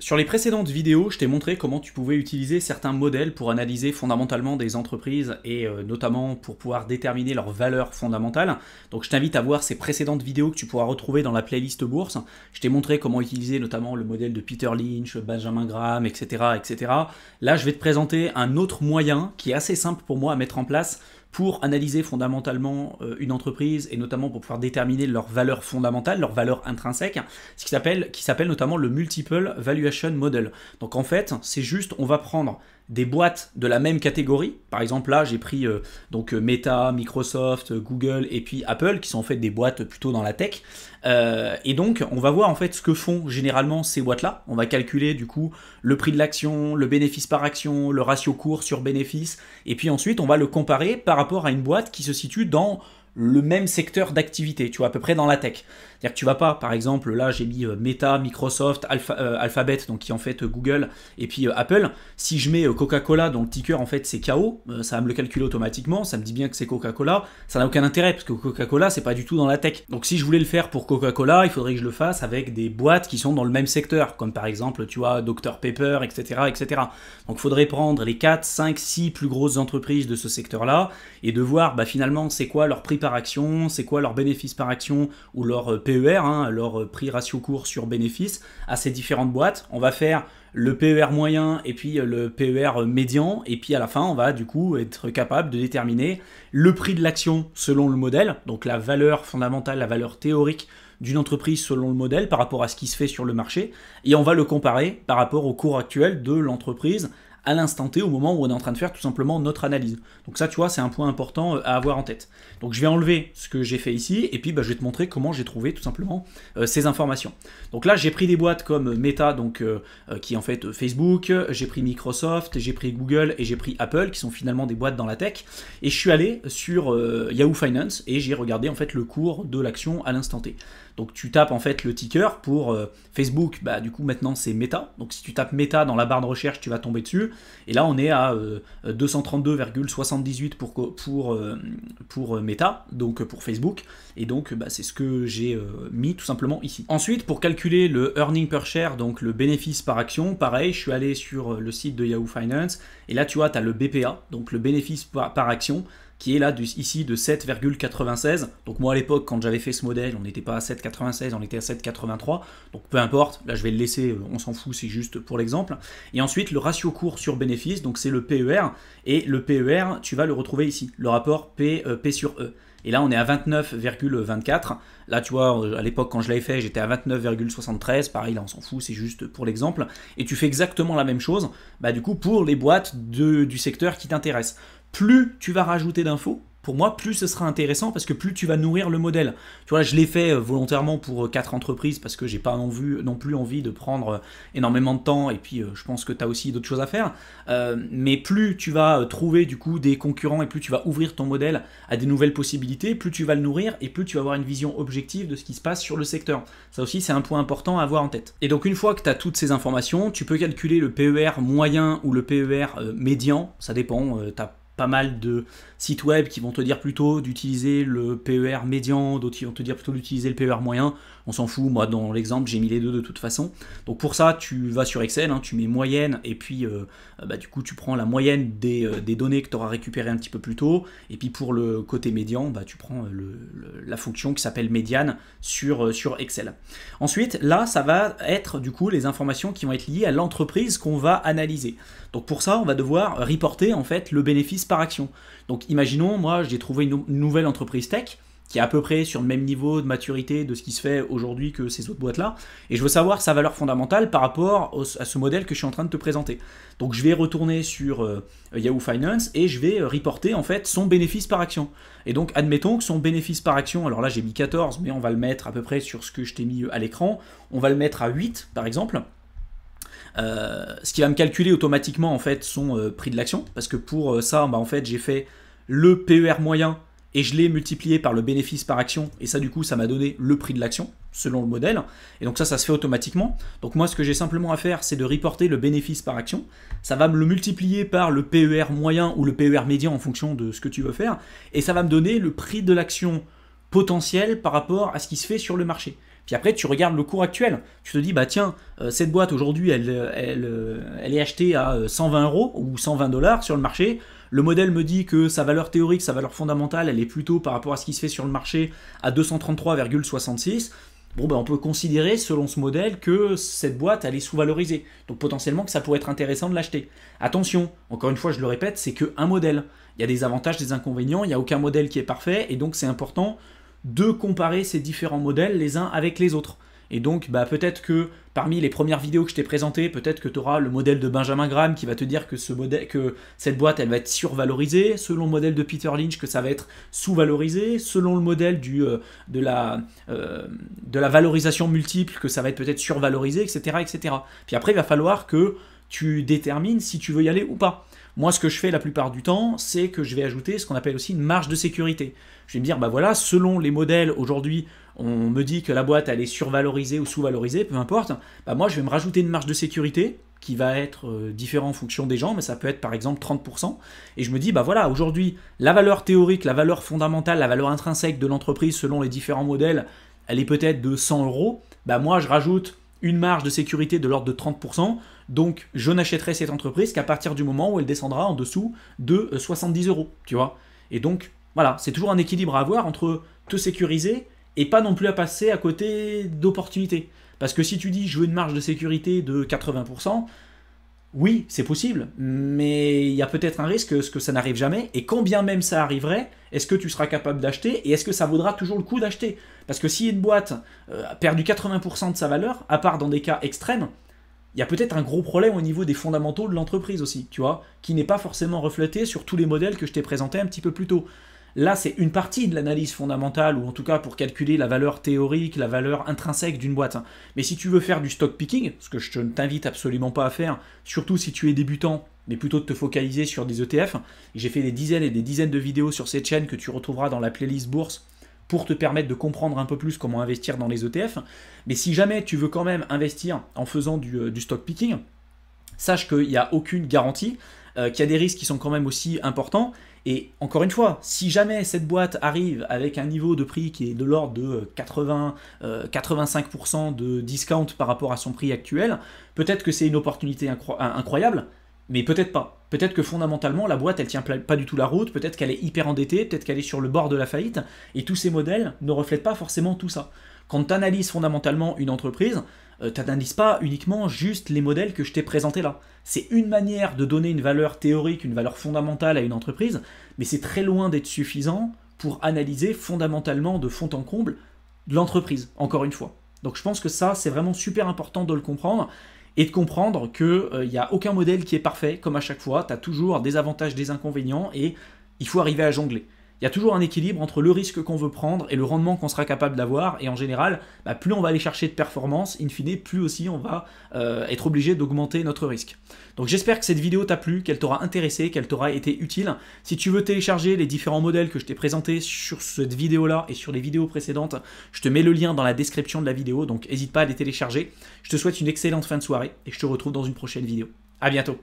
Sur les précédentes vidéos, je t'ai montré comment tu pouvais utiliser certains modèles pour analyser fondamentalement des entreprises et notamment pour pouvoir déterminer leurs valeurs fondamentales. Donc je t'invite à voir ces précédentes vidéos que tu pourras retrouver dans la playlist bourse. Je t'ai montré comment utiliser notamment le modèle de Peter Lynch, Benjamin Graham, etc., etc. Là, je vais te présenter un autre moyen qui est assez simple pour moi à mettre en place pour analyser fondamentalement une entreprise et notamment pour pouvoir déterminer leurs valeurs fondamentales, leurs valeurs intrinsèques, ce qui s'appelle notamment le Multiple Valuation Model. Donc en fait, c'est juste, on va prendre des boîtes de la même catégorie. Par exemple, là, j'ai pris Meta, Microsoft, Google et puis Apple, qui sont en fait des boîtes plutôt dans la tech. Et donc, on va voir en fait ce que font généralement ces boîtes-là. On va calculer du coup le prix de l'action, le bénéfice par action, le ratio cours sur bénéfice. Et puis ensuite, on va le comparer par rapport à une boîte qui se situe dans le même secteur d'activité, tu vois, à peu près dans la tech. C'est-à-dire que tu vas pas, par exemple, là j'ai mis Meta, Microsoft, Alphabet, donc qui est en fait Google, et puis Apple. Si je mets Coca-Cola dont le ticker en fait c'est KO, ça va me le calculer automatiquement, ça me dit bien que c'est Coca-Cola, ça n'a aucun intérêt, parce que Coca-Cola c'est pas du tout dans la tech. Donc si je voulais le faire pour Coca-Cola, il faudrait que je le fasse avec des boîtes qui sont dans le même secteur, comme par exemple, tu vois, Dr Pepper, etc., etc. Donc il faudrait prendre les 4, 5, 6 plus grosses entreprises de ce secteur-là, et de voir finalement c'est quoi leur prix par action, c'est quoi leur bénéfice par action, ou leur PER, leur prix ratio cours sur bénéfice, à ces différentes boîtes. On va faire le PER moyen et puis le PER médian, et puis à la fin, on va du coup être capable de déterminer le prix de l'action selon le modèle, donc la valeur fondamentale, la valeur théorique d'une entreprise selon le modèle par rapport à ce qui se fait sur le marché, et on va le comparer par rapport au cours actuel de l'entreprise à l'instant T, au moment où on est en train de faire tout simplement notre analyse. Donc ça, tu vois, c'est un point important à avoir en tête. Donc je vais enlever ce que j'ai fait ici, et puis je vais te montrer comment j'ai trouvé tout simplement ces informations. Donc là, j'ai pris des boîtes comme Meta, donc qui est en fait Facebook, j'ai pris Microsoft, j'ai pris Google et j'ai pris Apple, qui sont finalement des boîtes dans la tech, et je suis allé sur Yahoo Finance, et j'ai regardé en fait le cours de l'action à l'instant T. Donc tu tapes en fait le ticker pour Facebook, du coup maintenant c'est Meta. Donc si tu tapes Meta dans la barre de recherche, tu vas tomber dessus. Et là on est à 232,78 pour Meta, donc pour Facebook. Et donc c'est ce que j'ai mis tout simplement ici. Ensuite, pour calculer le earning per share, donc le bénéfice par action, pareil, je suis allé sur le site de Yahoo Finance. Et là tu vois, tu as le BPA, donc le bénéfice par action, qui est là ici de 7,96. Donc moi à l'époque quand j'avais fait ce modèle, on n'était pas à 7,96, on était à 7,83. Donc peu importe, là je vais le laisser, on s'en fout, c'est juste pour l'exemple. Et ensuite le ratio cours sur bénéfice, donc c'est le PER. Et le PER, tu vas le retrouver ici, le rapport P sur E. Et là on est à 29,24. Là tu vois, à l'époque quand je l'avais fait, j'étais à 29,73. Pareil, là on s'en fout, c'est juste pour l'exemple. Et tu fais exactement la même chose, du coup pour les boîtes du secteur qui t'intéresse. Plus tu vas rajouter d'infos, pour moi, plus ce sera intéressant parce que plus tu vas nourrir le modèle. Tu vois, je l'ai fait volontairement pour 4 entreprises parce que j'ai pas non plus envie de prendre énormément de temps, et puis je pense que tu as aussi d'autres choses à faire. Mais plus tu vas trouver du coup des concurrents et plus tu vas ouvrir ton modèle à des nouvelles possibilités, plus tu vas le nourrir et plus tu vas avoir une vision objective de ce qui se passe sur le secteur. Ça aussi, c'est un point important à avoir en tête. Et donc une fois que tu as toutes ces informations, tu peux calculer le PER moyen ou le PER médian, ça dépend, tu as pas mal de sites web qui vont te dire plutôt d'utiliser le PER médian, d'autres qui vont te dire plutôt d'utiliser le PER moyen. On s'en fout, moi dans l'exemple j'ai mis les deux de toute façon. Donc pour ça tu vas sur Excel, tu mets moyenne et puis du coup tu prends la moyenne des données que tu auras récupérées un petit peu plus tôt. Et puis pour le côté médian, tu prends la fonction qui s'appelle médiane sur Excel. Ensuite là ça va être du coup les informations qui vont être liées à l'entreprise qu'on va analyser. Donc pour ça on va devoir reporter en fait le bénéfice par action. Donc imaginons, moi j'ai trouvé une nouvelle entreprise tech qui est à peu près sur le même niveau de maturité de ce qui se fait aujourd'hui que ces autres boîtes-là, et je veux savoir sa valeur fondamentale par rapport à ce modèle que je suis en train de te présenter. Donc je vais retourner sur Yahoo Finance et je vais reporter en fait son bénéfice par action. Et donc admettons que son bénéfice par action, alors là j'ai mis 14, mais on va le mettre à peu près sur ce que je t'ai mis à l'écran, on va le mettre à 8 par exemple. Ce qui va me calculer automatiquement en fait son prix de l'action, parce que pour ça en fait j'ai fait le PER moyen et je l'ai multiplié par le bénéfice par action, et ça du coup ça m'a donné le prix de l'action selon le modèle, et donc ça se fait automatiquement. Donc moi ce que j'ai simplement à faire, c'est de reporter le bénéfice par action, ça va me le multiplier par le PER moyen ou le PER médian en fonction de ce que tu veux faire, et ça va me donner le prix de l'action potentiel par rapport à ce qui se fait sur le marché. Puis après, tu regardes le cours actuel. Tu te dis, bah tiens, cette boîte aujourd'hui, elle est achetée à 120 € ou 120 $ sur le marché. Le modèle me dit que sa valeur théorique, sa valeur fondamentale, elle est plutôt par rapport à ce qui se fait sur le marché à 233,66. Bon, ben on peut considérer, selon ce modèle, que cette boîte, elle est sous-valorisée. Donc potentiellement que ça pourrait être intéressant de l'acheter. Attention, encore une fois, je le répète, c'est qu'un modèle. Il y a des avantages, des inconvénients, il n'y a aucun modèle qui est parfait, et donc c'est important de comparer ces différents modèles les uns avec les autres. Et donc, bah, peut-être que parmi les premières vidéos que je t'ai présentées, peut-être que tu auras le modèle de Benjamin Graham qui va te dire que, cette boîte, elle va être survalorisée, selon le modèle de Peter Lynch, que ça va être sous-valorisé, selon le modèle de la valorisation multiple, que ça va être peut-être survalorisé, etc., etc. Puis après, il va falloir que tu détermines si tu veux y aller ou pas. Moi, ce que je fais la plupart du temps, c'est que je vais ajouter ce qu'on appelle aussi une marge de sécurité. Je vais me dire, bah voilà, selon les modèles, aujourd'hui, on me dit que la boîte, elle est survalorisée ou sous-valorisée, peu importe. Bah moi, je vais me rajouter une marge de sécurité qui va être différente en fonction des gens, mais ça peut être par exemple 30%. Et je me dis, bah voilà, aujourd'hui, la valeur théorique, la valeur fondamentale, la valeur intrinsèque de l'entreprise selon les différents modèles, elle est peut-être de 100 €. Bah moi, je rajoute une marge de sécurité de l'ordre de 30%, donc je n'achèterai cette entreprise qu'à partir du moment où elle descendra en dessous de 70 €, tu vois. Et donc, voilà, c'est toujours un équilibre à avoir entre te sécuriser et pas non plus à passer à côté d'opportunités. Parce que si tu dis je veux une marge de sécurité de 80%, oui, c'est possible, mais il y a peut-être un risque que ça n'arrive jamais, et quand bien même ça arriverait, est-ce que tu seras capable d'acheter, et est-ce que ça vaudra toujours le coup d'acheter? Parce que si une boîte a perdu 80% de sa valeur, à part dans des cas extrêmes, il y a peut-être un gros problème au niveau des fondamentaux de l'entreprise aussi, tu vois, qui n'est pas forcément reflété sur tous les modèles que je t'ai présentés un petit peu plus tôt. Là, c'est une partie de l'analyse fondamentale, ou en tout cas pour calculer la valeur théorique, la valeur intrinsèque d'une boîte. Mais si tu veux faire du stock picking, ce que je ne t'invite absolument pas à faire, surtout si tu es débutant, mais plutôt de te focaliser sur des ETF, j'ai fait des dizaines et des dizaines de vidéos sur cette chaîne que tu retrouveras dans la playlist bourse pour te permettre de comprendre un peu plus comment investir dans les ETF. Mais si jamais tu veux quand même investir en faisant du stock picking, sache qu'il n'y a aucune garantie, qu'il y a des risques qui sont quand même aussi importants. Et encore une fois, si jamais cette boîte arrive avec un niveau de prix qui est de l'ordre de 85% de discount par rapport à son prix actuel, peut-être que c'est une opportunité incroyable, mais peut-être pas. Peut-être que fondamentalement, la boîte, elle tient pas du tout la route, peut-être qu'elle est hyper endettée, peut-être qu'elle est sur le bord de la faillite, et tous ces modèles ne reflètent pas forcément tout ça. Quand tu analyses fondamentalement une entreprise, tu n'analyses pas uniquement juste les modèles que je t'ai présentés là. C'est une manière de donner une valeur théorique, une valeur fondamentale à une entreprise, mais c'est très loin d'être suffisant pour analyser fondamentalement de fond en comble l'entreprise, encore une fois. Donc je pense que ça, c'est vraiment super important de le comprendre, et de comprendre qu'il n'y a aucun modèle qui est parfait, comme à chaque fois, tu as toujours des avantages, des inconvénients, et il faut arriver à jongler. Il y a toujours un équilibre entre le risque qu'on veut prendre et le rendement qu'on sera capable d'avoir, et en général, plus on va aller chercher de performance, in fine, plus aussi on va être obligé d'augmenter notre risque. Donc j'espère que cette vidéo t'a plu, qu'elle t'aura intéressé, qu'elle t'aura été utile. Si tu veux télécharger les différents modèles que je t'ai présentés sur cette vidéo-là et sur les vidéos précédentes, je te mets le lien dans la description de la vidéo, donc n'hésite pas à les télécharger. Je te souhaite une excellente fin de soirée, et je te retrouve dans une prochaine vidéo. À bientôt.